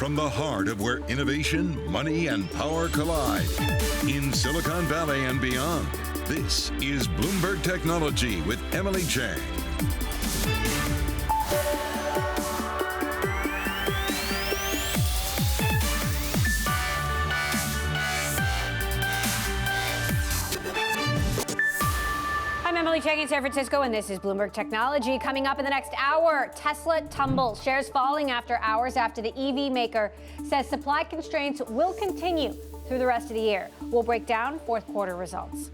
from the heart of where innovation, money, and power collide. In Silicon Valley and beyond, this is Bloomberg Technology with Emily Chang. Emily Chang in San Francisco, and this is Bloomberg Technology. Coming up in the next hour, Tesla tumbles, shares falling after hours after the EV maker says supply constraints will continue through the rest of the year. We'll break down fourth quarter results.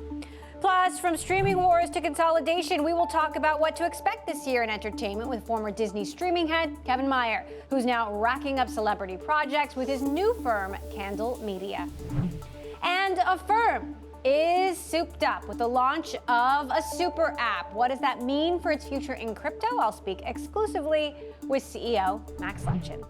Plus, from streaming wars to consolidation, we will talk about what to expect this year in entertainment with former Disney streaming head Kevin Mayer, who's now racking up celebrity projects with his new firm, Candle Media. And a firm is souped up with the launch of a super app. What does that mean for its future in crypto? I'll speak exclusively with CEO Max Levchin.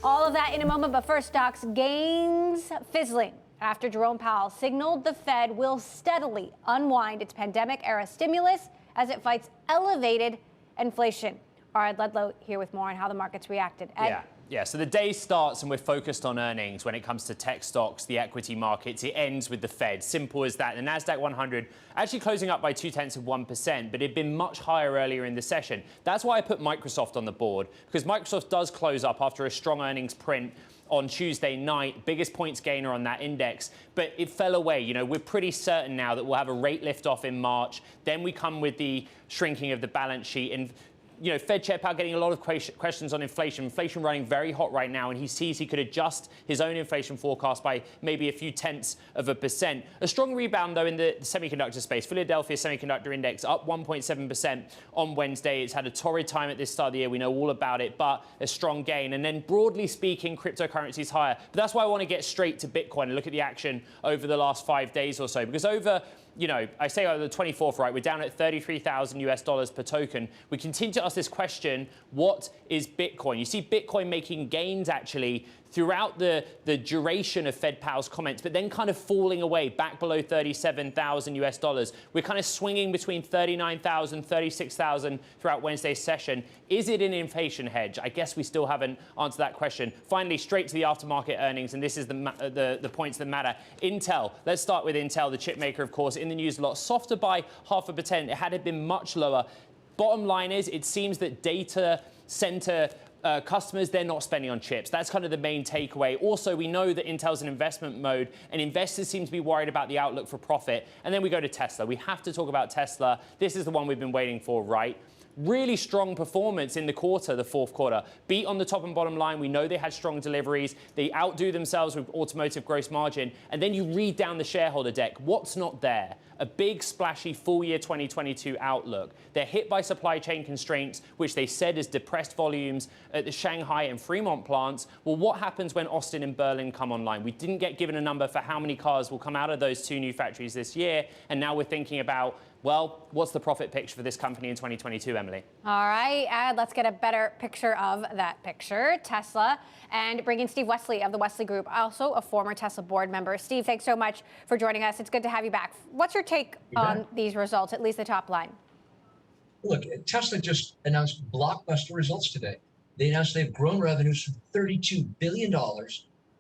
All of that in a moment, but first, stocks gains fizzling after Jerome Powell signaled the Fed will steadily unwind its pandemic-era stimulus as it fights elevated inflation. All right, Ed Ludlow here with more on how the markets reacted. Ed? Yeah, so the day starts and we're focused on earnings when it comes to tech stocks, the equity markets. It ends with the Fed. Simple as that. The NASDAQ 100 actually closing up by 0.2%, but it had been much higher earlier in the session. That's why I put Microsoft on the board, because Microsoft does close up after a strong earnings print on Tuesday night, biggest points gainer on that index, but it fell away. You know, we're pretty certain now that we'll have a rate lift off in March. Then we come with the shrinking of the balance sheet. And you know, Fed Chair Powell getting a lot of questions on inflation. Inflation running very hot right now, and he sees he could adjust his own inflation forecast by maybe a few tenths of a percent. A strong rebound, though, in the semiconductor space. Philadelphia Semiconductor Index up 1.7% on Wednesday. It's had a torrid time at this start of the year. We know all about it, but a strong gain. And then broadly speaking, cryptocurrencies higher. But that's why I want to get straight to Bitcoin and look at the action over the last 5 days or so, because over, you know, I say over the 24th, right, we're down at $33,000 per token. We continue to ask this question, what is Bitcoin? You see Bitcoin making gains actually throughout the duration of Fed Powell's comments, but then kind of falling away back below $37,000. We're kind of swinging between 39,000, 36,000 throughout Wednesday's session. Is it an inflation hedge? I guess we still haven't answered that question. Finally, straight to the aftermarket earnings, and this is the points that matter. Intel, let's start with Intel, the chip maker, of course, in the news a lot, softer by 0.5%. It had been much lower. Bottom line is, it seems that data center customers, they're not spending on chips. That's kind of the main takeaway. Also, we know that Intel's in investment mode, and investors seem to be worried about the outlook for profit. And then we go to Tesla. We have to talk about Tesla. This is the one we've been waiting for, right? Really strong performance in the quarter, the fourth quarter. Beat on the top and bottom line. We know they had strong deliveries. They outdo themselves with automotive gross margin. And then you read down the shareholder deck. What's not there? A big, splashy full year 2022 outlook. They're hit by supply chain constraints, which they said is depressed volumes at the Shanghai and Fremont plants. Well, what happens when Austin and Berlin come online? We didn't get given a number for how many cars will come out of those two new factories this year. And now we're thinking about, well, what's the profit picture for this company in 2022, Emily? All right, Ed, let's get a better picture of that picture. Tesla, and bring in Steve Wesley of the Wesley Group, also a former Tesla board member. Steve, thanks so much for joining us. It's good to have you back. What's your take on these results, at least the top line? Look, Tesla just announced blockbuster results today. They announced they've grown revenues from $32 billion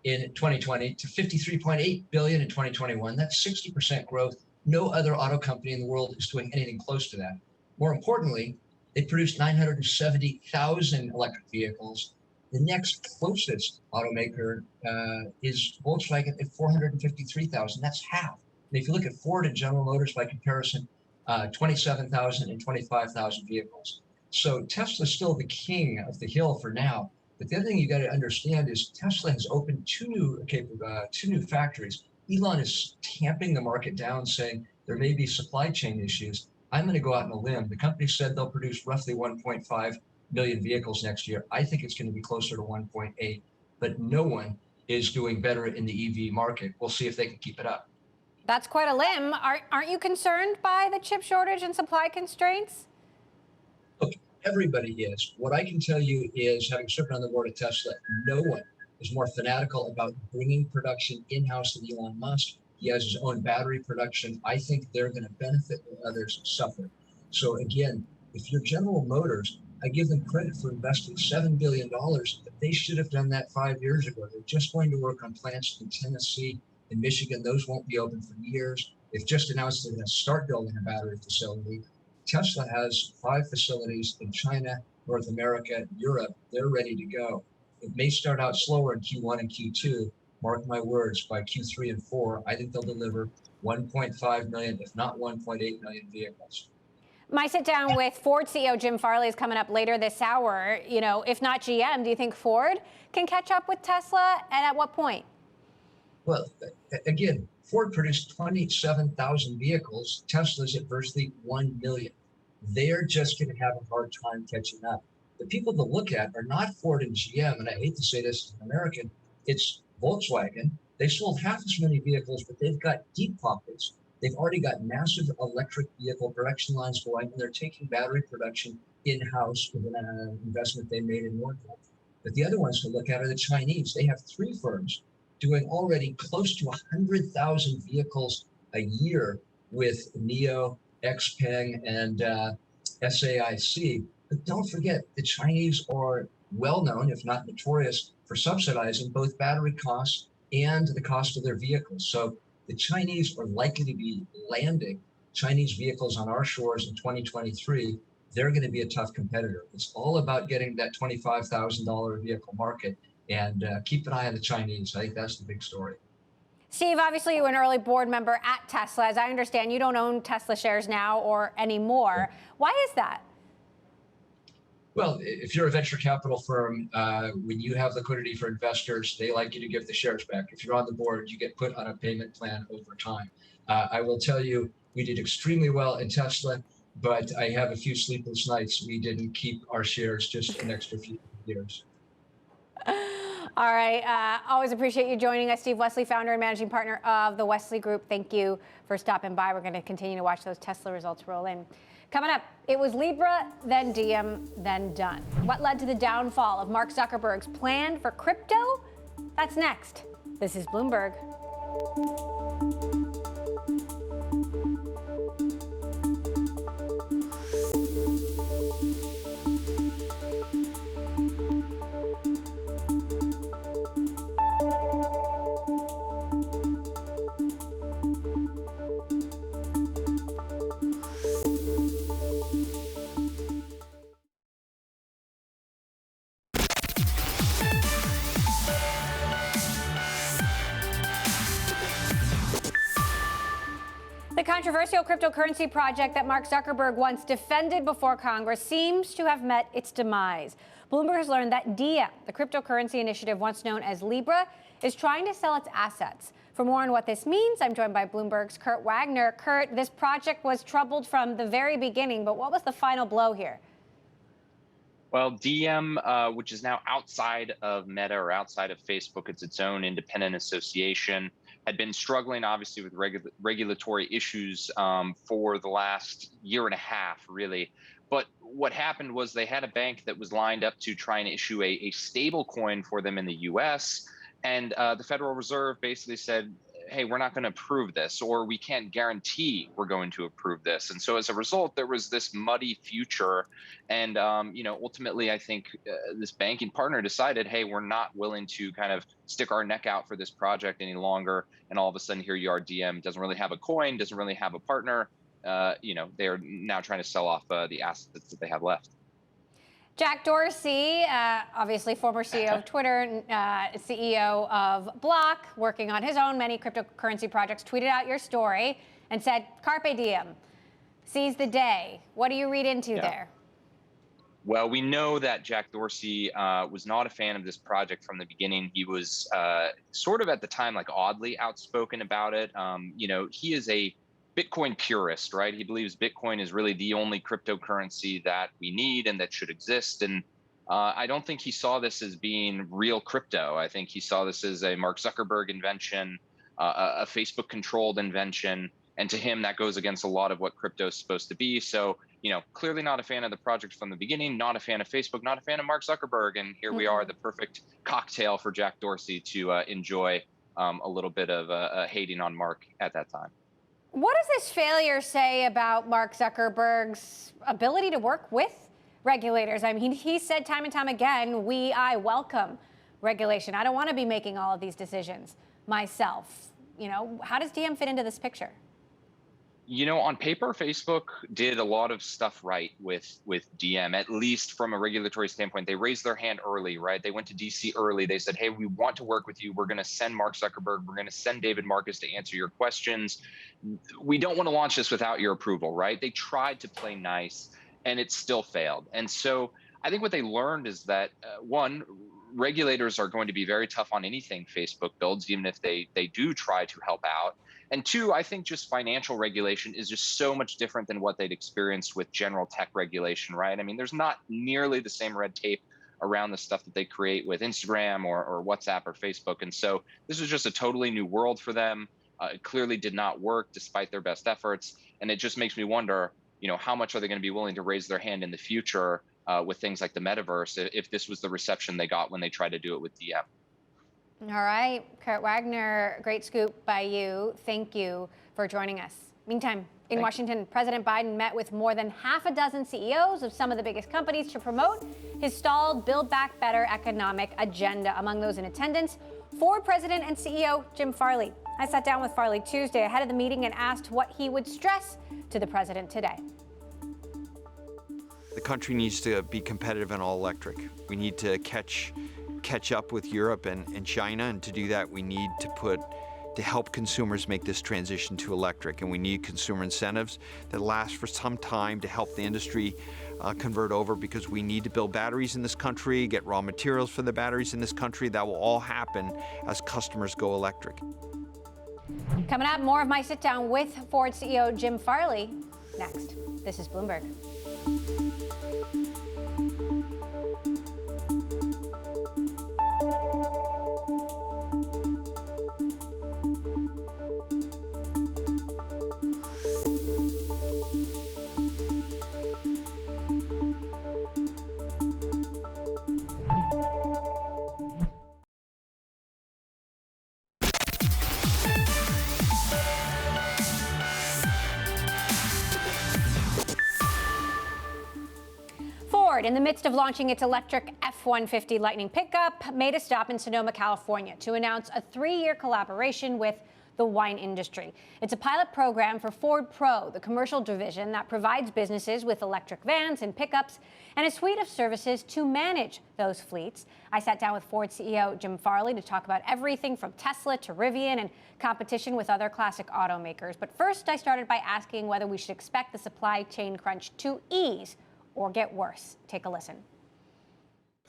in 2020 to $53.8 billion in 2021. That's 60% growth. No other auto company in the world is doing anything close to that. More importantly, they produced 970,000 electric vehicles. The next closest automaker is Volkswagen at 453,000. That's half. And if you look at Ford and General Motors by comparison, 27,000 and 25,000 vehicles. So Tesla's still the king of the hill for now. But the other thing you got to understand is Tesla has opened two new factories. Elon is tamping the market down, saying there may be supply chain issues. I'm going to go out on a limb. The company said they'll produce roughly 1.5 million vehicles next year. I think it's going to be closer to 1.8, but no one is doing better in the EV market. We'll see if they can keep it up. That's quite a limb. Aren't you concerned by the chip shortage and supply constraints? Look, everybody is. What I can tell you is, having served on the board of Tesla, no one is more fanatical about bringing production in-house than Elon Musk. He has his own battery production. I think they're going to benefit when others suffer. So again, if you're General Motors, I give them credit for investing $7 billion, but they should have done that 5 years ago. They're just going to work on plants in Tennessee and Michigan. Those won't be open for years. They've just announced they're going to start building a battery facility. Tesla has 5 facilities in China, North America, Europe. They're ready to go. It may start out slower in Q1 and Q2. Mark my words, by Q3 and 4, I think they'll deliver 1.5 million, if not 1.8 million vehicles. My sit down with Ford CEO Jim Farley is coming up later this hour. You know, if not GM, do you think Ford can catch up with Tesla, and at what point? Well, again, Ford produced 27,000 vehicles. Tesla's at virtually 1 million. They're just going to have a hard time catching up. The people to look at are not Ford and GM, and I hate to say this as an American, it's Volkswagen. They sold half as many vehicles, but they've got deep pockets. They've already got massive electric vehicle production lines going, and they're taking battery production in-house with an investment they made in Norfolk. But the other ones to look at are the Chinese. They have 3 firms doing already close to 100,000 vehicles a year with NIO, XPeng, and SAIC. But don't forget, the Chinese are well-known, if not notorious, for subsidizing both battery costs and the cost of their vehicles. So the Chinese are likely to be landing Chinese vehicles on our shores in 2023. They're going to be a tough competitor. It's all about getting that $25,000 vehicle market, and keep an eye on the Chinese. I think that's the big story. Steve, obviously you're an early board member at Tesla. As I understand, you don't own Tesla shares now or anymore. Why is that? Well, if you're a venture capital firm, when you have liquidity for investors, they like you to give the shares back. If you're on the board, you get put on a payment plan over time. I will tell you, we did extremely well in Tesla, but I have a few sleepless nights. We didn't keep our shares just an extra few years. All right. Always appreciate you joining us, Steve Wesley, founder and managing partner of the Wesley Group. Thank you for stopping by. We're going to continue to watch those Tesla results roll in. Coming up, it was Libra, then Diem, then done. What led to the downfall of Mark Zuckerberg's plan for crypto? That's next. This is Bloomberg. The controversial cryptocurrency project that Mark Zuckerberg once defended before Congress seems to have met its demise. Bloomberg has learned that Diem, the cryptocurrency initiative once known as Libra, is trying to sell its assets. For more on what this means, I'm joined by Bloomberg's Kurt Wagner. Kurt, this project was troubled from the very beginning, but what was the final blow here? Well, Diem, which is now outside of Meta or outside of Facebook, it's its own independent association, had been struggling, obviously, with regulatory issues for the last year and a half, really. But what happened was they had a bank that was lined up to try and issue a stable coin for them in the US. And the Federal Reserve basically said, hey, we're not going to approve this, or we can't guarantee we're going to approve this. And so as a result, there was this muddy future. And, ultimately, I think this banking partner decided, hey, we're not willing to kind of stick our neck out for this project any longer. And all of a sudden, here you are, Diem doesn't really have a coin, doesn't really have a partner. They're now trying to sell off the assets that they have left. Jack Dorsey, obviously former CEO of Twitter, CEO of Block, working on his own many cryptocurrency projects, tweeted out your story and said, Carpe Diem, seize the day. What do you read into there? Well, we know that Jack Dorsey was not a fan of this project from the beginning. He was sort of at the time like oddly outspoken about it. He is a Bitcoin purist, right? He believes Bitcoin is really the only cryptocurrency that we need and that should exist. And I don't think he saw this as being real crypto. I think he saw this as a Mark Zuckerberg invention, a Facebook-controlled invention. And to him, that goes against a lot of what crypto is supposed to be. So, clearly not a fan of the project from the beginning, not a fan of Facebook, not a fan of Mark Zuckerberg. And here we are, the perfect cocktail for Jack Dorsey to enjoy a little bit of hating on Mark at that time. What does this failure say about Mark Zuckerberg's ability to work with regulators. I mean, he said time and time again, I welcome regulation. I don't want to be making all of these decisions myself. You know, how does DM fit into this picture? You know, on paper, Facebook did a lot of stuff right with DM, at least from a regulatory standpoint. They raised their hand early, right? They went to DC early. They said, hey, we want to work with you. We're going to send Mark Zuckerberg. We're going to send David Marcus to answer your questions. We don't want to launch this without your approval, right? They tried to play nice, and it still failed. And so I think what they learned is that, one, regulators are going to be very tough on anything Facebook builds, even if they do try to help out. And two, I think just financial regulation is just so much different than what they'd experienced with general tech regulation, right? I mean, there's not nearly the same red tape around the stuff that they create with Instagram or WhatsApp or Facebook. And so this was just a totally new world for them. It clearly did not work despite their best efforts. And it just makes me wonder, you know, how much are they going to be willing to raise their hand in the future with things like the metaverse if this was the reception they got when they tried to do it with DM? All right, Kurt Wagner, great scoop by you. Thank you for joining us. Meantime, in Washington, President Biden met with more than half a dozen CEOs of some of the biggest companies to promote his stalled Build Back Better economic agenda. Among those in attendance, Ford President and CEO Jim Farley. I sat down with Farley Tuesday ahead of the meeting and asked what he would stress to the president today. The country needs to be competitive in all electric. We need to catch up with Europe and China, and to do that we need to help consumers make this transition to electric, and we need consumer incentives that last for some time to help the industry convert over, because we need to build batteries in this country, get raw materials for the batteries in this country. That will all happen as customers go electric. Coming up, more of my sit down with Ford CEO Jim Farley next. This is Bloomberg. Ford, in the midst of launching its electric F-150 Lightning pickup, made a stop in Sonoma, California to announce a 3-year collaboration with the wine industry. It's a pilot program for Ford Pro, the commercial division that provides businesses with electric vans and pickups and a suite of services to manage those fleets. I sat down with Ford CEO Jim Farley to talk about everything from Tesla to Rivian and competition with other classic automakers. But first, I started by asking whether we should expect the supply chain crunch to ease or get worse. Take a listen.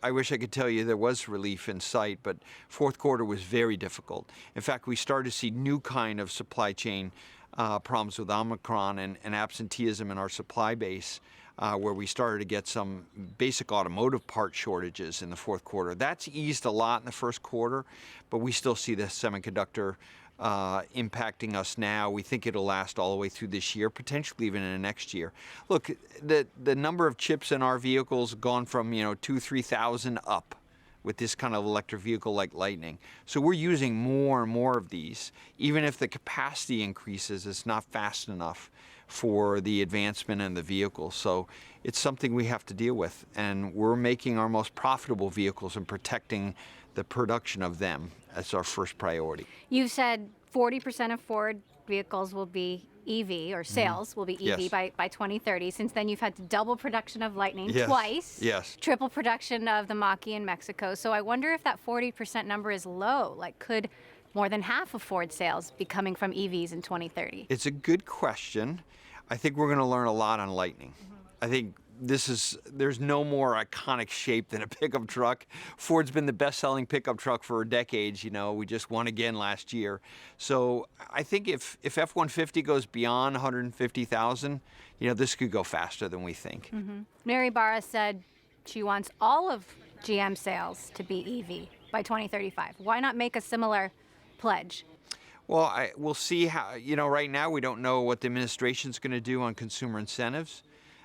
I wish I could tell you there was relief in sight, but fourth quarter was very difficult. In fact, we started to see new kind of supply chain problems with Omicron and absenteeism in our supply base, where we started to get some basic automotive part shortages in the fourth quarter. That's eased a lot in the first quarter, but we still see the semiconductor impacting us now. We think it'll last all the way through this year, potentially even in the next year. Look, the number of chips in our vehicles gone from 2,000-3,000 up with this kind of electric vehicle like Lightning. So we're using more and more of these. Even if the capacity increases, it's not fast enough for the advancement in the vehicle. So it's something we have to deal with, and we're making our most profitable vehicles and protecting the production of them as our first priority. You've said 40% of Ford vehicles will be EV, or sales will be EV Yes. by 2030. Since then, you've had to double production of Lightning Yes. twice. Yes. Triple production of the Mach-E in Mexico. So I wonder if that 40% number is low. Like, could more than half of Ford sales be coming from EVs in 2030? It's a good question. I think we're going to learn a lot on Lightning. I think there's no more iconic shape than a pickup truck. Ford's been the best-selling pickup truck for decades. We just won again last year. So I think if F-150 goes beyond 150,000, this could go faster than we think. Mary Barra said she wants all of GM sales to be EV by 2035. Why not make a similar pledge? Well, we'll see how, right now we don't know what the administration's going to do on consumer incentives.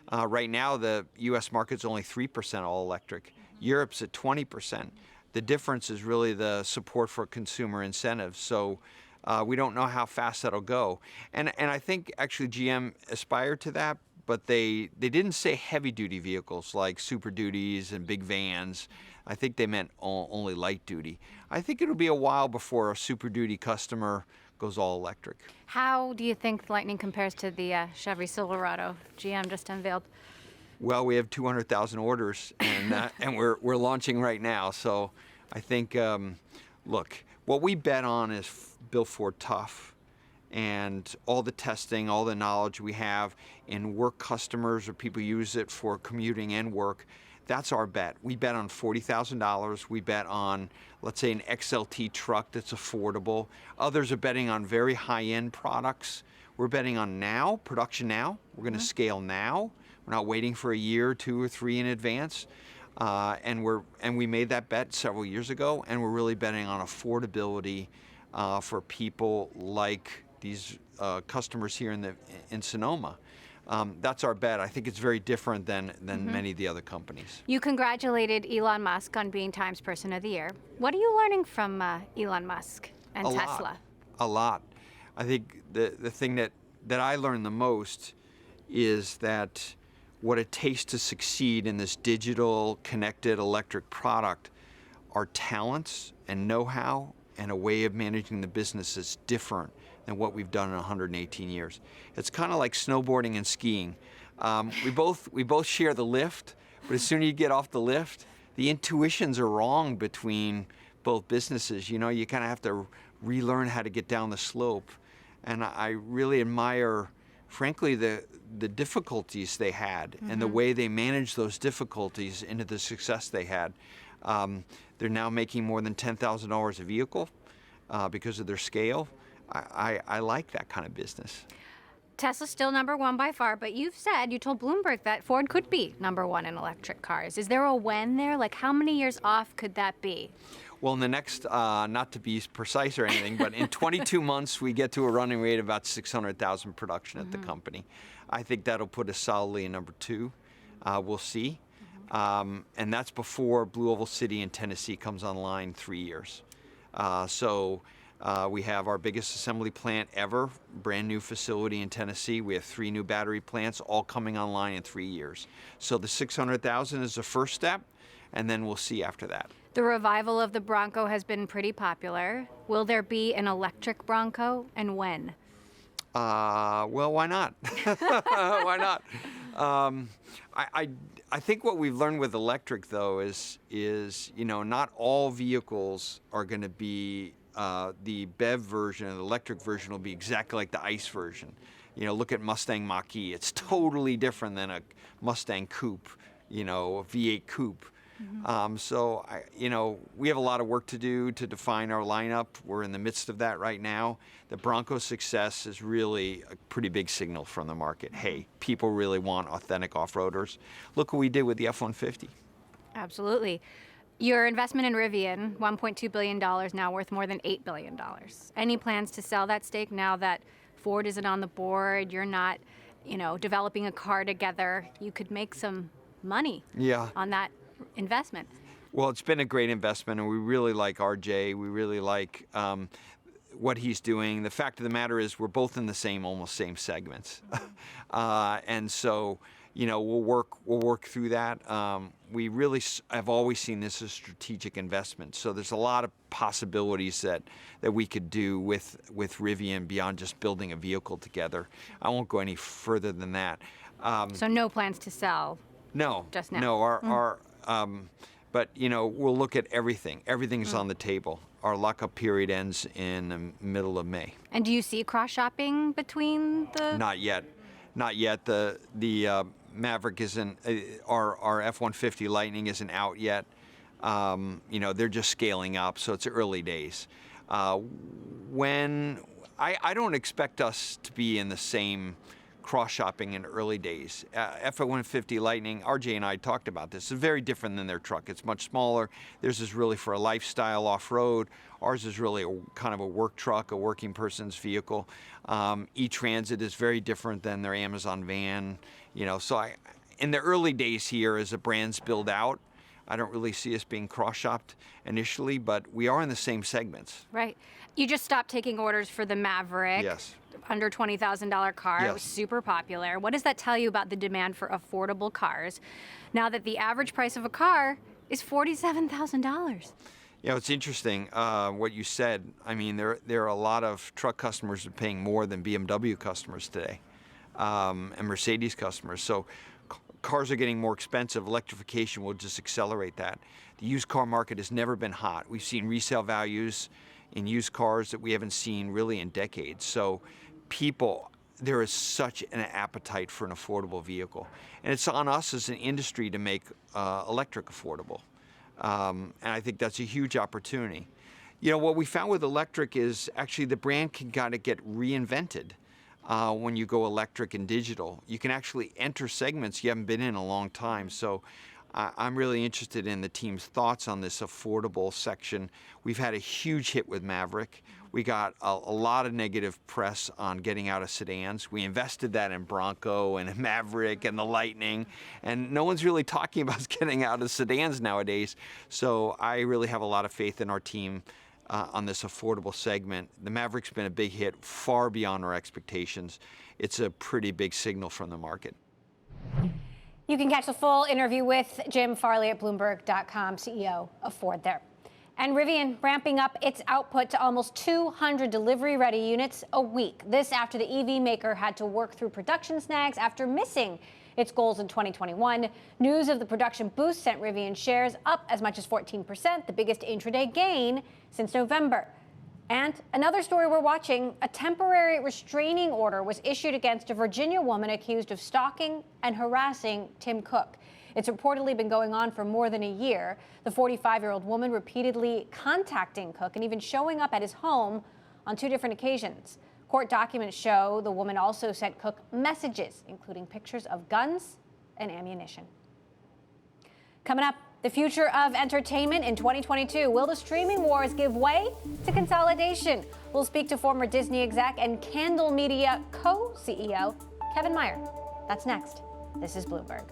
Right now, the U.S. market's only 3% all electric. Europe's at 20%. The difference is really the support for consumer incentives. So we don't know how fast that'll go. And I think actually GM aspired to that, but they didn't say heavy-duty vehicles like Super Duties and big vans. I think they meant only light duty. I think it'll be a while before a Super Duty customer goes all electric. How do you think Lightning compares to the Chevy Silverado GM just unveiled? Well, we have 200,000 orders, and we're launching right now. So I think, look, what we bet on is Built Ford Tough, and all the testing, all the knowledge we have in work customers or people use it for commuting and work. That's our bet. We bet on $40,000. We bet on, let's say, an XLT truck that's affordable. Others are betting on very high-end products. We're betting on now, production now. We're going to scale now. We're not waiting for a year, 2 or 3 in advance. And we made that bet several years ago, and we're really betting on affordability for people like these customers here in Sonoma. That's our bet. I think it's very different than many of the other companies. You congratulated Elon Musk on being Times Person of the Year. What are you learning from Elon Musk and Tesla? A lot. I think the thing that I learned the most is that what it takes to succeed in this digital, connected electric product are talents and know-how and a way of managing the business that's different than what we've done in 118 years. It's kind of like snowboarding and skiing. We both share the lift, but as soon as you get off the lift, the intuitions are wrong between both businesses. You know, you kind of have to relearn how to get down the slope. And I really admire, frankly, the difficulties they had and the way they managed those difficulties into the success they had. They're now making more than $10,000 a vehicle because of their scale. I like that kind of business. Tesla's still #1 by far, but you told Bloomberg that Ford could be #1 in electric cars. Is there a when there? Like, how many years off could that be? Well, in the next, not to be precise or anything, but in 22 months, we get to a running rate of about 600,000 production at the company. I think that'll put us solidly in #2. We'll see. And that's before Blue Oval City in Tennessee comes online 3 years. We have our biggest assembly plant ever, brand new facility in Tennessee. We have 3 new battery plants, all coming online in 3 years. So the 600,000 is the first step, and then we'll see after that. The revival of the Bronco has been pretty popular. Will there be an electric Bronco, and when? Well, why not? Why not? I think what we've learned with electric, though, is not all vehicles are going to be the BEV version, the electric version will be exactly like the ICE version. Look at Mustang Mach-E. It's totally different than a Mustang Coupe, a V8 Coupe. We have a lot of work to do to define our lineup. We're in the midst of that right now. The Bronco success is really a pretty big signal from the market. Hey, people really want authentic off-roaders. Look what we did with the F-150. Absolutely. Your investment in Rivian, $1.2 billion, now worth more than $8 billion. Any plans to sell that stake now that Ford isn't on the board? You're not, developing a car together. You could make some money on that investment. Well, it's been a great investment, and we really like RJ. We really like what he's doing. The fact of the matter is we're both in the almost same segments. And so, we'll work through that. We really have always seen this as strategic investment. So there's a lot of possibilities that we could do with Rivian beyond just building a vehicle together. I won't go any further than that. So no plans to sell? No. Just now? No. But we'll look at everything. Everything's on the table. Our lockup period ends in the middle of May. And do you see cross-shopping between the... Not yet. The Maverick isn't, our F-150 Lightning isn't out yet. They're just scaling up, so it's early days. I don't expect us to be in the same cross-shopping in early days. F-150 Lightning, RJ and I talked about this, is very different than their truck. It's much smaller. Theirs is really for a lifestyle off-road. Ours is really kind of a work truck, a working person's vehicle. E-Transit is very different than their Amazon van. So in the early days here, as the brands build out, I don't really see us being cross-shopped initially, but we are in the same segments. Right. You just stopped taking orders for the Maverick. Yes. Under $20,000 car. Yes. It was super popular. What does that tell you about the demand for affordable cars now that the average price of a car is $47,000? Yeah, it's interesting what you said. I mean, there are a lot of truck customers who are paying more than BMW customers today, and Mercedes customers. So cars are getting more expensive. Electrification will just accelerate that. The used car market has never been hot. We've seen resale values in used cars that we haven't seen really in decades. So there is such an appetite for an affordable vehicle. And it's on us as an industry to make electric affordable. And I think that's a huge opportunity. You know, what we found with electric is actually the brand can kind of get reinvented when you go electric and digital. You can actually enter segments you haven't been in a long time. So I'm really interested in the team's thoughts on this affordable section. We've had a huge hit with Maverick. We got a lot of negative press on getting out of sedans. We invested that in Bronco and Maverick and the Lightning, and no one's really talking about getting out of sedans nowadays. So I really have a lot of faith in our team on this affordable segment. The Maverick's been a big hit, far beyond our expectations. It's a pretty big signal from the market. You can catch the full interview with Jim Farley at Bloomberg.com, CEO of Ford there. And Rivian ramping up its output to almost 200 delivery-ready units a week. This after the EV maker had to work through production snags after missing its goals in 2021. News of the production boost sent Rivian shares up as much as 14%, the biggest intraday gain since November. And another story we're watching, a temporary restraining order was issued against a Virginia woman accused of stalking and harassing Tim Cook. It's reportedly been going on for more than a year. The 45-year-old woman repeatedly contacting Cook and even showing up at his home on 2 different occasions. Court documents show the woman also sent Cook messages, including pictures of guns and ammunition. Coming up, the future of entertainment in 2022. Will the streaming wars give way to consolidation? We'll speak to former Disney exec and Candle Media co-CEO Kevin Mayer. That's next. This is Bloomberg.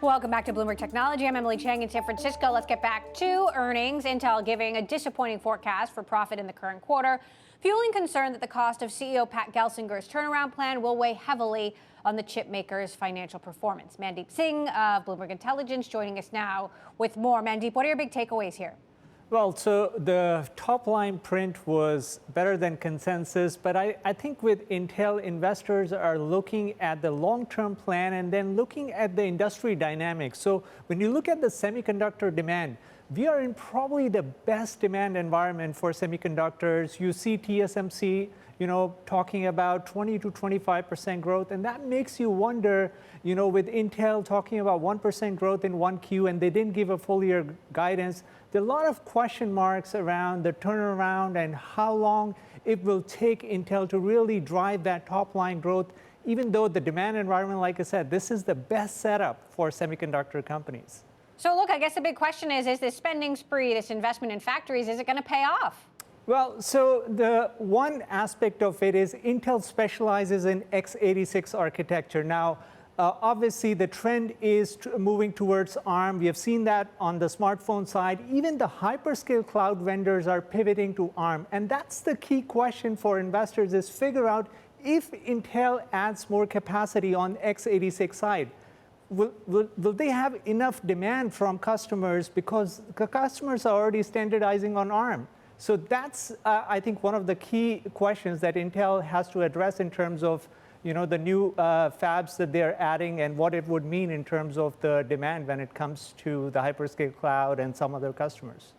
Welcome back to Bloomberg Technology. I'm Emily Chang in San Francisco. Let's get back to earnings. Intel giving a disappointing forecast for profit in the current quarter, fueling concern that the cost of CEO Pat Gelsinger's turnaround plan will weigh heavily on the chip maker's financial performance. Mandeep Singh of Bloomberg Intelligence joining us now with more. Mandeep, what are your big takeaways here? Well, so the top line print was better than consensus, but I think with Intel, investors are looking at the long-term plan and then looking at the industry dynamics. So when you look at the semiconductor demand, we are in probably the best demand environment for semiconductors. You see TSMC, talking about 20 to 25% growth, and that makes you wonder, with Intel talking about 1% growth in 1Q, and they didn't give a full year guidance. There are a lot of question marks around the turnaround and how long it will take Intel to really drive that top line growth, even though the demand environment, like I said, this is the best setup for semiconductor companies. So look, I guess the big question is this spending spree, this investment in factories, is it going to pay off? Well, so the one aspect of it is Intel specializes in x86 architecture. Now, obviously, the trend is moving towards ARM. We have seen that on the smartphone side. Even the hyperscale cloud vendors are pivoting to ARM. And that's the key question for investors is figure out if Intel adds more capacity on x86 side. Will they have enough demand from customers because the customers are already standardizing on ARM? So that's, I think, one of the key questions that Intel has to address in terms of the new fabs that they're adding and what it would mean in terms of the demand when it comes to the hyperscale cloud and some other customers.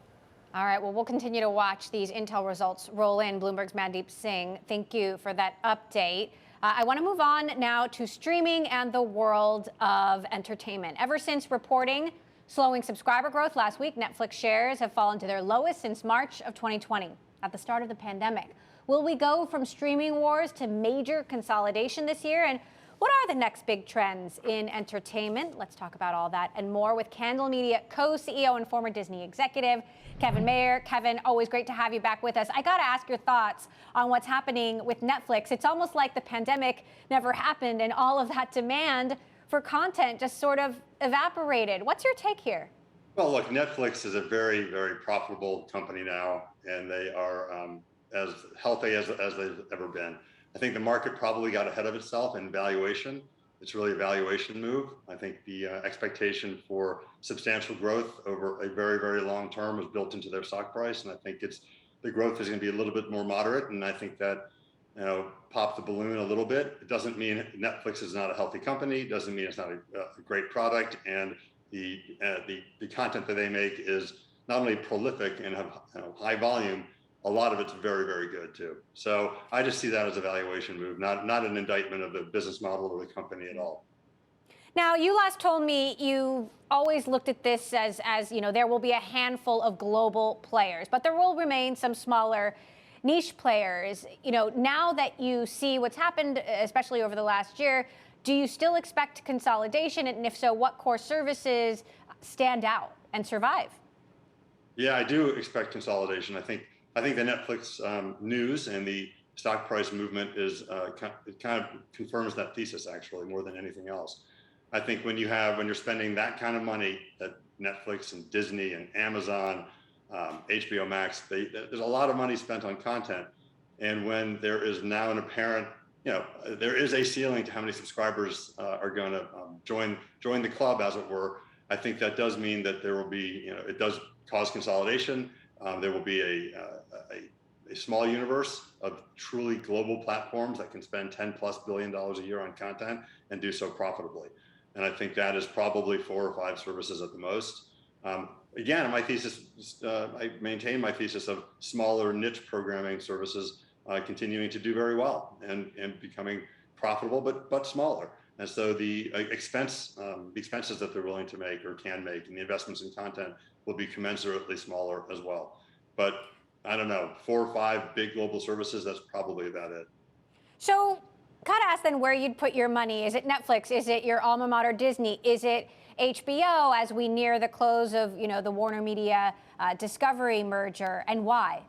All right, well, we'll continue to watch these Intel results roll in. Bloomberg's Mandeep Singh, thank you for that update. I want to move on now to streaming and the world of entertainment. Ever since reporting slowing subscriber growth last week, Netflix shares have fallen to their lowest since March of 2020, at the start of the pandemic. Will we go from streaming wars to major consolidation this year? And what are the next big trends in entertainment? Let's talk about all that and more with Candle Media co-CEO and former Disney executive, Kevin Mayer. Kevin, always great to have you back with us. I got to ask your thoughts on what's happening with Netflix. It's almost like the pandemic never happened and all of that demand for content just sort of evaporated. What's your take here? Well, look, Netflix is a very, very profitable company now, and they are as healthy as they've ever been. I think the market probably got ahead of itself in valuation. It's really a valuation move. I think the expectation for substantial growth over a very, very long term was built into their stock price, and I think the growth is going to be a little bit more moderate. And I think that popped the balloon a little bit. It doesn't mean Netflix is not a healthy company. It doesn't mean it's not a great product, and the content that they make is not only prolific and have high volume. A lot of it's very, very good too. So I just see that as a valuation move, not an indictment of the business model or the company at all. Now, you last told me you always looked at this as there will be a handful of global players, but there will remain some smaller niche players. Now that you see what's happened, especially over the last year, do you still expect consolidation? And if so, what core services stand out and survive? Yeah, I do expect consolidation. I think the Netflix news and the stock price movement it kind of confirms that thesis actually more than anything else. I think when you're spending that kind of money at Netflix and Disney and Amazon, HBO Max, there's a lot of money spent on content, and when there is now an apparent, there is a ceiling to how many subscribers are going to join the club, as it were. I think that does mean that there will be, it does cause consolidation. There will be a small universe of truly global platforms that can spend $10+ billion a year on content and do so profitably. And I think that is probably 4 or 5 services at the most. Again, my thesis, I maintain my thesis of smaller niche programming services continuing to do very well and becoming profitable, but smaller. And so the expenses that they're willing to make or can make, and the investments in content will be commensurately smaller as well. But I don't know, 4 or 5 big global services, that's probably about it. So gotta ask then where you'd put your money. Is it Netflix? Is it your alma mater Disney? Is it HBO as we near the close of the Warner Media Discovery merger, and why?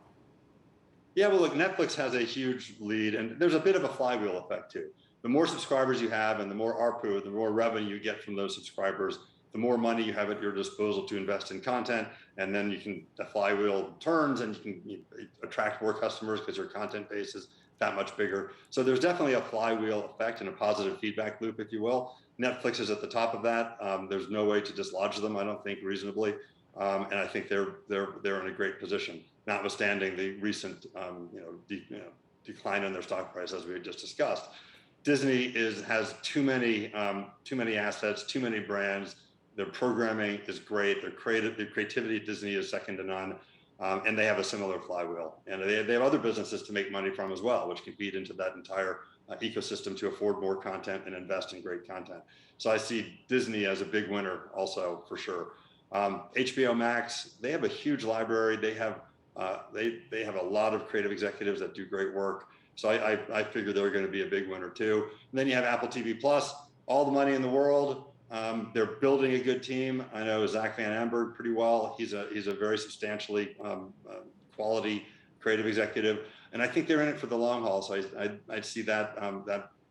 Yeah, well, look, Netflix has a huge lead, and there's a bit of a flywheel effect too. The more subscribers you have and the more ARPU, the more revenue you get from those subscribers, the more money you have at your disposal to invest in content, and then the flywheel turns and you can attract more customers because your content base is that much bigger. So there's definitely a flywheel effect and a positive feedback loop, if you will. Netflix is at the top of that. There's no way to dislodge them, I don't think, reasonably. And I think they're in a great position, notwithstanding the recent decline in their stock price, as we just discussed. Disney has too many assets, too many brands. Their programming is great. Their creativity at Disney is second to none, and they have a similar flywheel. And they have other businesses to make money from as well, which can feed into that entire ecosystem to afford more content and invest in great content. So I see Disney as a big winner also, for sure. HBO Max, they have a huge library. They have a lot of creative executives that do great work. So I figure they're going to be a big winner too. And then you have Apple TV Plus, all the money in the world. They're building a good team. I know Zach Van Amberg pretty well. He's a very substantially quality creative executive, and I think they're in it for the long haul. So I'd see that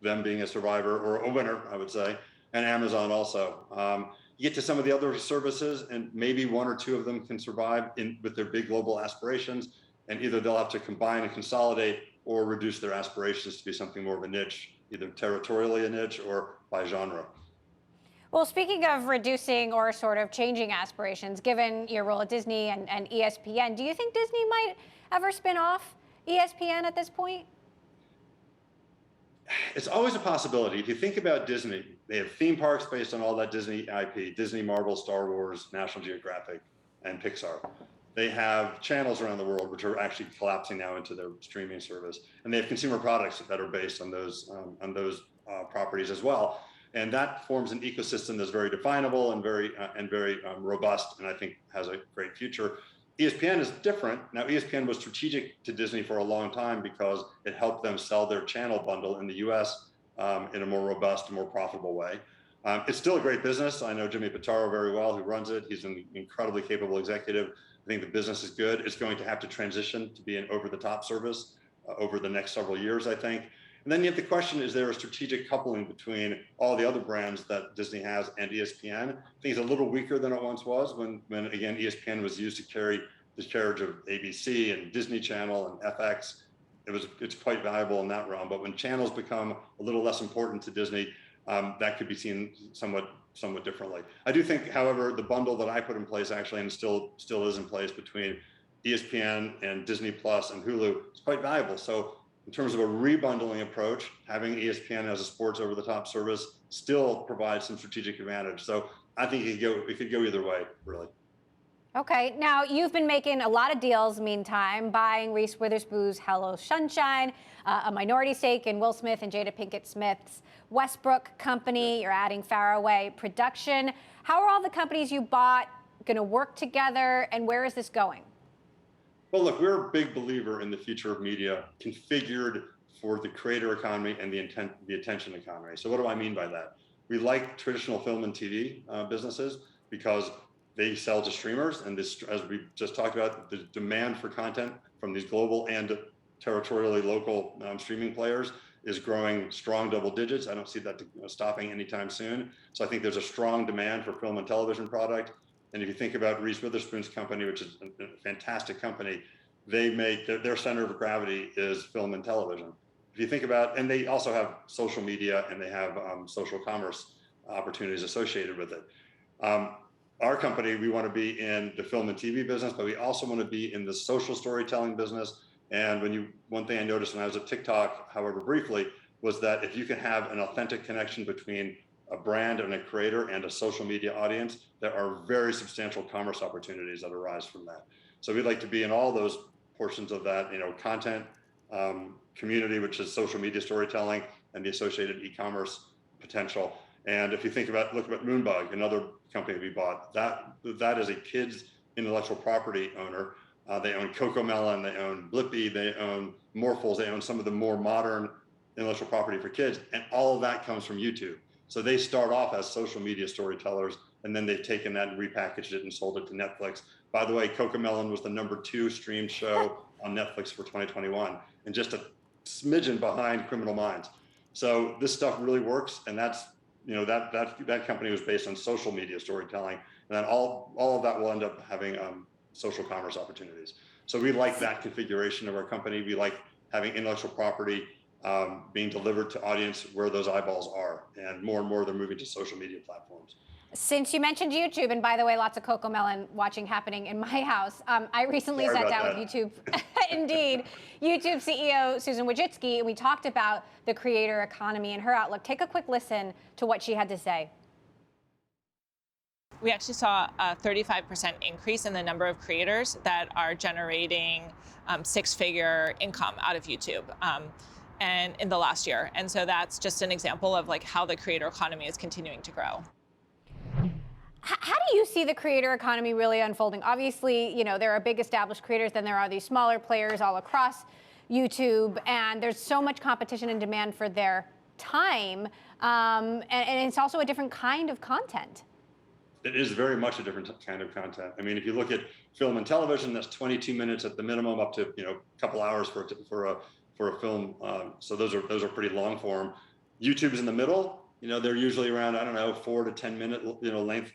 them being a survivor or a winner, I would say, and Amazon also. You get to some of the other services, and maybe 1 or 2 of them can survive with their big global aspirations, and either they'll have to combine and consolidate or reduce their aspirations to be something more of a niche, either territorially a niche or by genre. Well, speaking of reducing or sort of changing aspirations, given your role at Disney and ESPN, do you think Disney might ever spin off ESPN at this point? It's always a possibility. If you think about Disney, they have theme parks based on all that Disney IP, Disney, Marvel, Star Wars, National Geographic, and Pixar. They have channels around the world, which are actually collapsing now into their streaming service. And they have consumer products that are based on those properties as well. And that forms an ecosystem that's very definable and very robust, and I think has a great future. ESPN is different. Now, ESPN was strategic to Disney for a long time because it helped them sell their channel bundle in the US in a more robust and more profitable way. It's still a great business. I know Jimmy Pitaro very well, who runs it. He's an incredibly capable executive. I think the business is good. It's going to have to transition to be an over-the-top service over the next several years, I think. And then you have the question, is there a strategic coupling between all the other brands that Disney has and ESPN? I think it's a little weaker than it once was when again, ESPN was used to carry the carriage of ABC and Disney Channel and FX. It's quite valuable in that realm. But when channels become a little less important to Disney, that could be seen somewhat differently. I do think, however, the bundle that I put in place actually, and still is in place between ESPN and Disney Plus and Hulu, is quite valuable. So in terms of a rebundling approach, having ESPN as a sports over-the-top service still provides some strategic advantage. So I think it could go either way, really. Okay, now you've been making a lot of deals meantime, buying Reese Witherspoon's Hello Sunshine, a minority stake in Will Smith and Jada Pinkett Smith's Westbrook company. You're adding Faraway Production. How are all the companies you bought going to work together, and where is this going? Well, look, we're a big believer in the future of media configured for the creator economy and the attention economy. So what do I mean by that? We like traditional film and TV businesses because they sell to streamers, and this, as we just talked about, the demand for content from these global and territorially local streaming players is growing strong double digits. I don't see that stopping anytime soon. So I think there's a strong demand for film and television product. And if you think about Reese Witherspoon's company, which is a fantastic company, they make their center of gravity is film and television. If you think about, and they also have social media and they have social commerce opportunities associated with it. Our company, we want to be in the film and TV business, but we also want to be in the social storytelling business. And one thing I noticed when I was at TikTok, however briefly, was that if you can have an authentic connection between a brand and a creator and a social media audience, there are very substantial commerce opportunities that arise from that. So we'd like to be in all those portions of that, content, community, which is social media storytelling, and the associated e-commerce potential. And if you look at Moonbug, another company we bought, that is a kids intellectual property owner. They own CoComelon, they own Blippi, they own Morphles, they own some of the more modern intellectual property for kids, and all of that comes from YouTube. So they start off as social media storytellers, and then they've taken that and repackaged it and sold it to Netflix. By the way, CoComelon was the #2 streamed show on Netflix for 2021, and just a smidgen behind Criminal Minds. So this stuff really works, and that's that company was based on social media storytelling, and then all of that will end up having social commerce opportunities. So we like that configuration of our company. We like having intellectual property being delivered to audience where those eyeballs are, and more they're moving to social media platforms. Since you mentioned YouTube, and by the way, lots of CoComelon watching happening in my house, I recently sat down with YouTube, indeed, YouTube CEO Susan Wojcicki, and we talked about the creator economy and her outlook. Take a quick listen to what she had to say. We actually saw a 35% increase in the number of creators that are generating six-figure income out of YouTube. And in the last year. And so that's just an example of how the creator economy is continuing to grow. How do you see the creator economy really unfolding? Obviously, there are big established creators, then there are these smaller players all across YouTube, and there's so much competition and demand for their time, and it's also a different kind of content. It is very much a different kind of content. I mean, if you look at film and television, that's 22 minutes at the minimum, up to a couple hours for a film. So those are pretty long form. YouTube's in the middle. They're usually around 4 to 10 minute length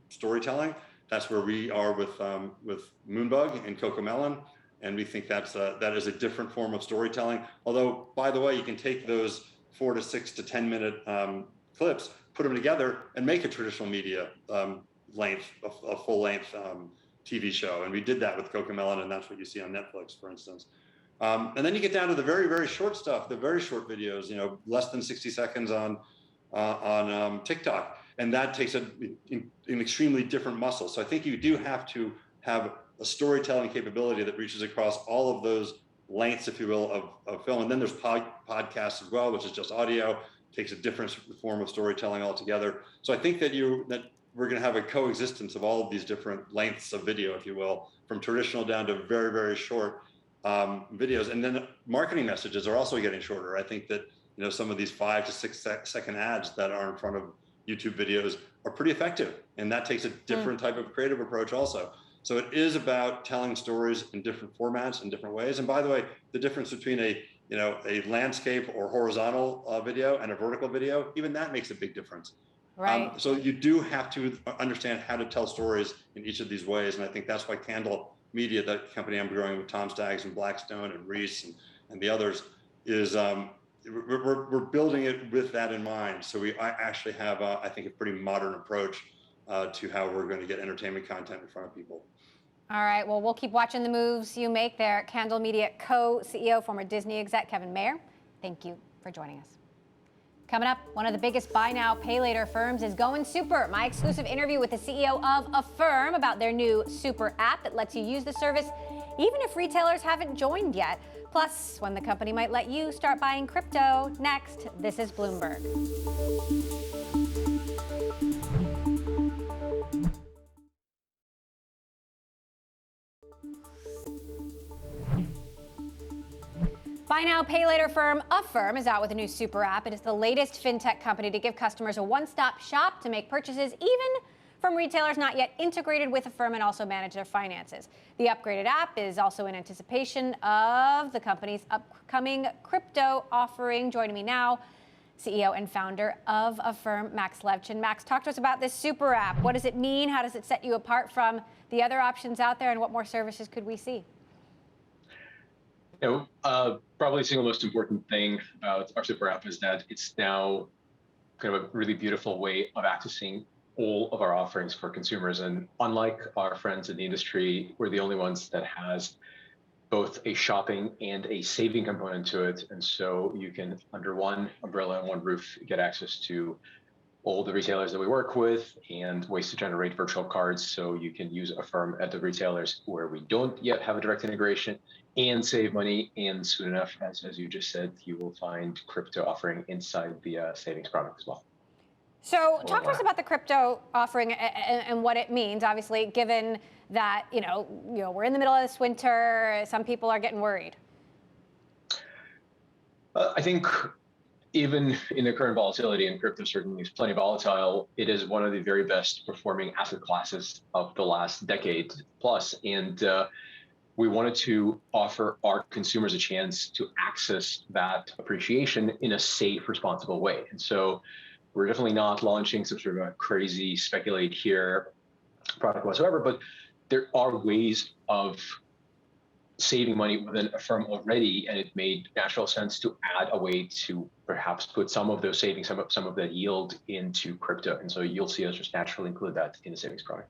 storytelling. That's where we are with Moonbug and CoComelon, and we think that is a different form of storytelling. Although, by the way, you can take those 4 to 6 to 10 minute clips, put them together, and make a traditional media length, a full length TV show. And we did that with CoComelon, and that's what you see on Netflix, for instance. And then you get down to the very, very short stuff, the very short videos, less than 60 seconds on TikTok. And that takes an extremely different muscle. So I think you do have to have a storytelling capability that reaches across all of those lengths, if you will, of film. And then there's podcasts as well, which is just audio, takes a different form of storytelling altogether. So I think that we're going to have a coexistence of all of these different lengths of video, if you will, from traditional down to very, very short videos. And then marketing messages are also getting shorter. I think that some of these 5 to 6 second ads that are in front of YouTube videos are pretty effective, and that takes a different type of creative approach also. So it is about telling stories in different formats in different ways. And by the way, the difference between a landscape or horizontal video and a vertical video, even that makes a big difference. Right. So you do have to understand how to tell stories in each of these ways, and I think that's why Candle Media, that company I'm growing with Tom Staggs and Blackstone and Reese and the others, is we're building it with that in mind. So I actually have, I think, a pretty modern approach to how we're going to get entertainment content in front of people. All right, well, we'll keep watching the moves you make there. Candle Media co-CEO, former Disney exec Kevin Mayer, thank you for joining us. Coming up, one of the biggest buy now, pay later firms is going super. My exclusive interview with the CEO of Affirm about their new super app that lets you use the service even if retailers haven't joined yet. Plus, when the company might let you start buying crypto. Next, this is Bloomberg. Buy now, pay later firm Affirm is out with a new super app. It is the latest fintech company to give customers a one-stop shop to make purchases even from retailers not yet integrated with Affirm and also manage their finances. The upgraded app is also in anticipation of the company's upcoming crypto offering. Joining me now, CEO and founder of Affirm, Max Levchin. Max, talk to us about this super app. What does it mean? How does it set you apart from the other options out there? And what more services could we see? Probably the single most important thing about our super app is that it's now kind of a really beautiful way of accessing all of our offerings for consumers. And unlike our friends in the industry, we're the only ones that has both a shopping and a saving component to it. And so you can, under one umbrella and one roof, get access to all the retailers that we work with and ways to generate virtual cards. So you can use Affirm at the retailers where we don't yet have a direct integration and save money. And soon enough, as you just said, you will find crypto offering inside the savings product as well. So talk to us about the crypto offering and what it means, obviously, given that, we're in the middle of this winter, some people are getting worried. I think even in the current volatility, and crypto certainly is plenty volatile, it is one of the very best performing asset classes of the last decade plus. And we wanted to offer our consumers a chance to access that appreciation in a safe, responsible way. And so we're definitely not launching some sort of a crazy speculate here product whatsoever, but there are ways of saving money within Affirm already, and it made natural sense to add a way to perhaps put some of those savings, some of that yield into crypto. And so you'll see us just naturally include that in the savings product.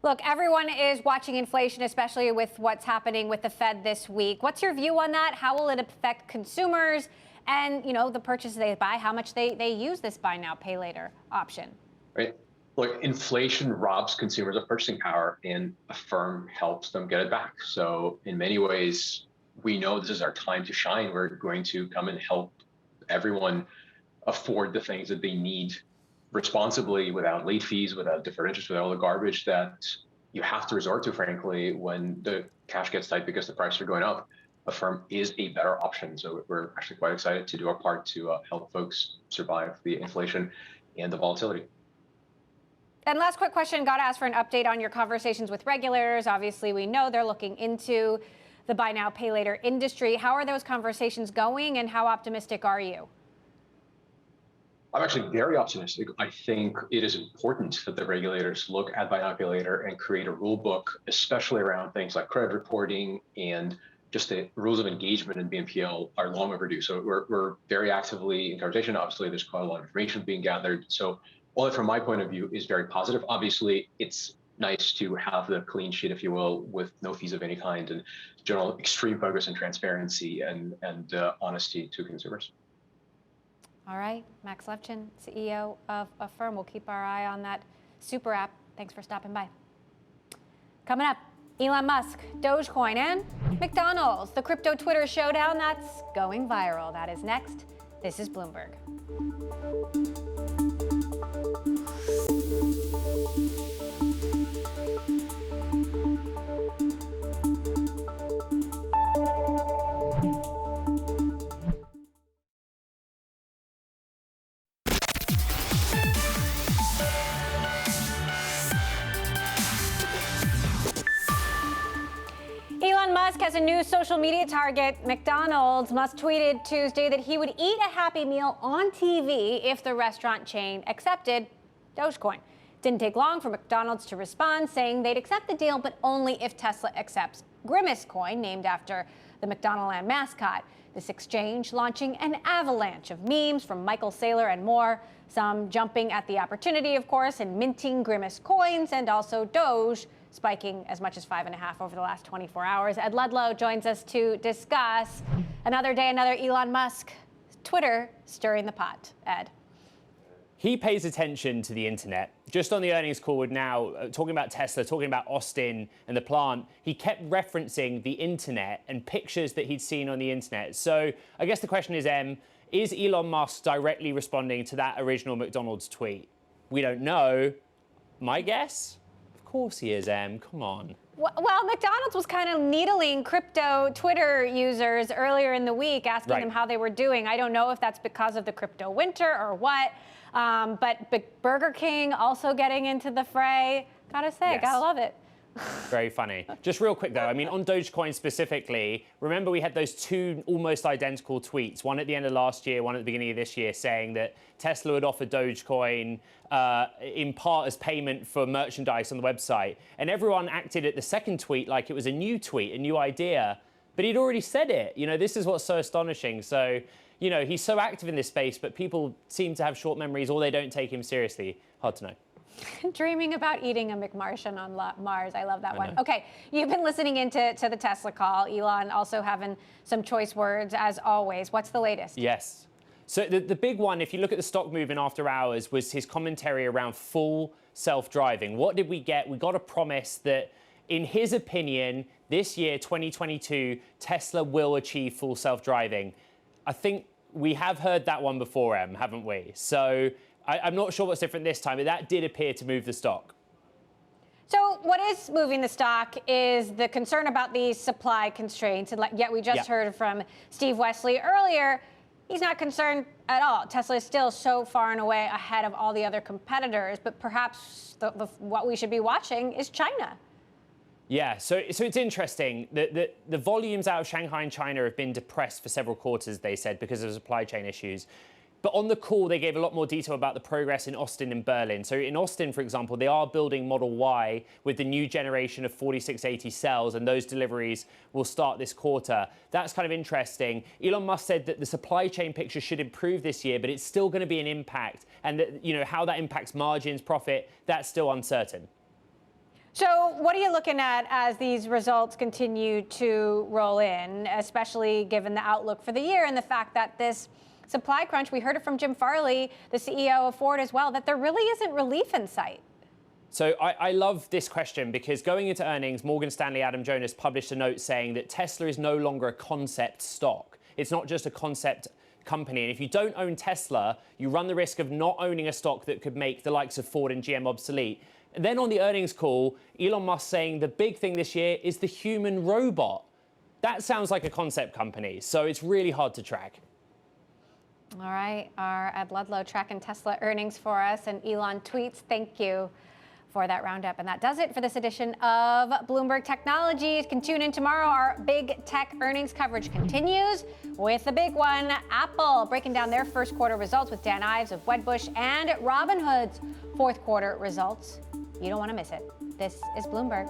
Look, everyone is watching inflation, especially with what's happening with the Fed this week. What's your view on that? How will it affect consumers and, the purchases they buy, how much they use this buy now, pay later option? Right. Look, inflation robs consumers of purchasing power, and Affirm helps them get it back. So in many ways, we know this is our time to shine. We're going to come and help everyone afford the things that they need responsibly, without late fees, without deferred interest, without all the garbage that you have to resort to, frankly, when the cash gets tight because the prices are going up. Affirm is a better option. So we're actually quite excited to do our part to help folks survive the inflation and the volatility. And last quick question, got to ask for an update on your conversations with regulators. Obviously, we know they're looking into the buy now, pay later industry. How are those conversations going, and how optimistic are you? I'm actually very optimistic. I think it is important that the regulators look at buy now, pay later and create a rule book, especially around things like credit reporting, and just the rules of engagement in BNPL are long overdue. So we're very actively in conversation. Obviously, there's quite a lot of information being gathered. So all that, from my point of view, is very positive. Obviously, it's nice to have the clean sheet, if you will, with no fees of any kind and general extreme focus on transparency and honesty to consumers. All right, Max Levchin, CEO of Affirm. We'll keep our eye on that super app. Thanks for stopping by. Coming up, Elon Musk, Dogecoin, and McDonald's. The crypto Twitter showdown that's going viral. That is next. This is Bloomberg. Elon Musk has a new social media target. McDonald's. Musk tweeted Tuesday that he would eat a Happy Meal on TV if the restaurant chain accepted Dogecoin. Didn't take long for McDonald's to respond, saying they'd accept the deal, but only if Tesla accepts Grimace Coin, named after the McDonaldland mascot. This exchange launching an avalanche of memes from Michael Saylor and more, some jumping at the opportunity, of course, and minting Grimace coins, and also Doge spiking as much as 5.5 over the last 24 hours. Ed Ludlow joins us to discuss another day, another Elon Musk. Twitter stirring the pot. Ed. He pays attention to the internet. Just on the earnings call now, talking about Tesla, talking about Austin and the plant, he kept referencing the internet and pictures that he'd seen on the internet. So I guess the question is, is Elon Musk directly responding to that original McDonald's tweet? We don't know. My guess? Of course he is, Come on. Well, McDonald's was kind of needling crypto Twitter users earlier in the week, asking them how they were doing. I don't know if that's because of the crypto winter or what, but Burger King also getting into the fray. Gotta say, gotta love it. Very funny. Just real quick, though, I mean, on Dogecoin specifically, remember we had those two almost identical tweets, one at the end of last year, one at the beginning of this year, saying that Tesla would offer Dogecoin in part as payment for merchandise on the website. And everyone acted at the second tweet like it was a new tweet, a new idea. But he'd already said it. You know, this is what's so astonishing. So, you know, he's so active in this space, but people seem to have short memories or they don't take him seriously. Hard to know. Dreaming about eating a McMartian on Mars. I love that one. Okay, you've been listening into the Tesla call. Elon also having some choice words, as always. What's the latest? Yes. So the big one, if you look at the stock movement after hours, was his commentary around full self-driving. What did we get? We got a promise that, in his opinion, this year, 2022, Tesla will achieve full self-driving. I think we have heard that one before, haven't we? So I'm not sure what's different this time, but that did appear to move the stock. So what is moving the stock is the concern about these supply constraints. And yet we just heard from Steve Wesley earlier. He's not concerned at all. Tesla is still so far and away ahead of all the other competitors. But perhaps what we should be watching is China. Yeah, so it's interesting. The volumes out of Shanghai and China have been depressed for several quarters, they said, because of supply chain issues. But on the call, they gave a lot more detail about the progress in Austin and Berlin. So in Austin, for example, they are building Model Y with the new generation of 4680 cells, and those deliveries will start this quarter. That's kind of interesting. Elon Musk said that the supply chain picture should improve this year, but it's still going to be an impact. And that, you know, how that impacts margins, profit, that's still uncertain. So what are you looking at as these results continue to roll in, especially given the outlook for the year and the fact that this supply crunch, we heard it from Jim Farley, the CEO of Ford as well, that there really isn't relief in sight? So I love this question because going into earnings, Morgan Stanley Adam Jonas published a note saying that Tesla is no longer a concept stock. It's not just a concept company. And if you don't own Tesla, you run the risk of not owning a stock that could make the likes of Ford and GM obsolete. And then on the earnings call, Elon Musk saying the big thing this year is the human robot. That sounds like a concept company, so it's really hard to track. All right, our Ed Ludlow tracking Tesla earnings for us and Elon tweets. Thank you for that roundup. And that does it for this edition of Bloomberg Technology. You can tune in tomorrow. Our big tech earnings coverage continues with the big one, Apple, breaking down their first quarter results with Dan Ives of Wedbush and Robinhood's fourth quarter results. You don't want to miss it. This is Bloomberg.